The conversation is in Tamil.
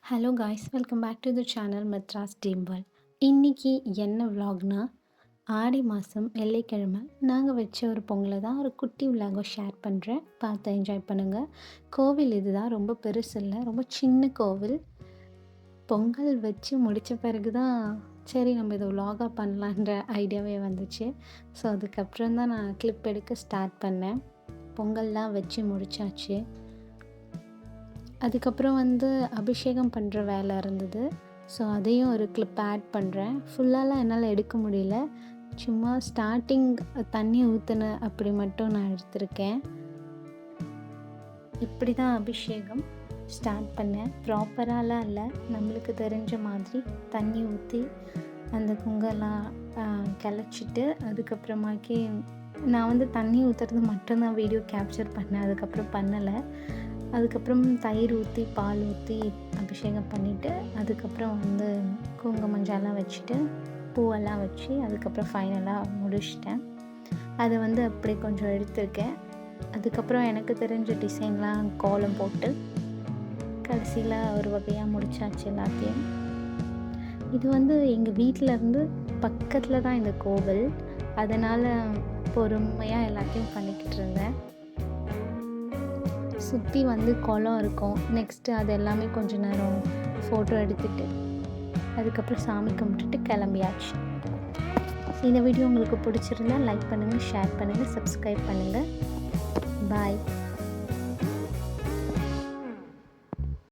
Hello guys, welcome back to the channel Madras team world. இன்றைக்கி என்ன விலாக்னா, ஆடி மாதம் வெள்ளிக்கிழமை நாங்கள் வச்ச ஒரு பொங்கலை தான் ஒரு குட்டி விலாகை ஷேர் பண்ணுறேன். பார்த்து என்ஜாய் பண்ணுங்கள். கோவில் இதுதான், ரொம்ப பெருசு இல்லை, ரொம்ப சின்ன கோவில். பொங்கல் வச்சு முடித்த பிறகு தான் சரி நம்ம இதை விலாகாக பண்ணலான்ற ஐடியாவே வந்துச்சு. ஸோ அதுக்கப்புறம் தான் நான் கிளிப் எடுக்க ஸ்டார்ட் பண்ணேன். பொங்கல்லாம் வச்சு முடித்தாச்சு. அதுக்கப்புறம் அபிஷேகம் பண்ணுற வேலை இருந்தது. ஸோ அதையும் ஒரு கிளிப் ஆட் பண்ணுறேன். ஃபுல்லாலாம் என்னால் எடுக்க முடியல. சும்மா ஸ்டார்டிங் தண்ணி ஊற்றின அப்படி மட்டும் நான் எடுத்திருக்கேன். இப்படி தான் அபிஷேகம் ஸ்டார்ட் பண்ணேன். ப்ராப்பராலாம் இல்லை, நம்மளுக்கு தெரிஞ்ச மாதிரி தண்ணி ஊற்றி அந்த குங்கெல்லாம் கிளச்சிட்டு அதுக்கப்புறமாக்கி நான் தண்ணி ஊற்றுறது மட்டும்தான் வீடியோ கேப்சர் பண்ணேன். அதுக்கப்புறம் பண்ணலை. அதுக்கப்புறம் தயிர் ஊற்றி பால் ஊற்றி அபிஷேகம் பண்ணிவிட்டு அதுக்கப்புறம் குங்கும மஞ்சள்லாம் வச்சுட்டு பூவெல்லாம் வச்சு அதுக்கப்புறம் ஃபைனலாக முடிச்சிட்டேன். அதை அப்படி கொஞ்சம் எடுத்திருக்கேன். அதுக்கப்புறம் எனக்கு தெரிஞ்ச டிசைன்லாம் கோலம் போட்டு கடைசியில் ஒரு வகையாக முடிச்சாச்சு எல்லாத்தையும். இது எங்கள் வீட்டிலேருந்து பக்கத்தில் தான் இந்த கோவில். அதனால் பொறுமையாக எல்லாத்தையும் பண்ணிக்கிட்டு இருந்தேன். சுற்றி குளம் இருக்கும். நெக்ஸ்ட்டு அது எல்லாமே கொஞ்ச நேரம் ஃபோட்டோ எடுத்துகிட்டு அதுக்கப்புறம் சாமி கும்பிட்டுட்டு கிளம்பியாச்சு. இந்த வீடியோ உங்களுக்கு பிடிச்சிருந்தா லைக் பண்ணுங்கள், ஷேர் பண்ணுங்கள், சப்ஸ்கிரைப் பண்ணுங்கள். பாய்.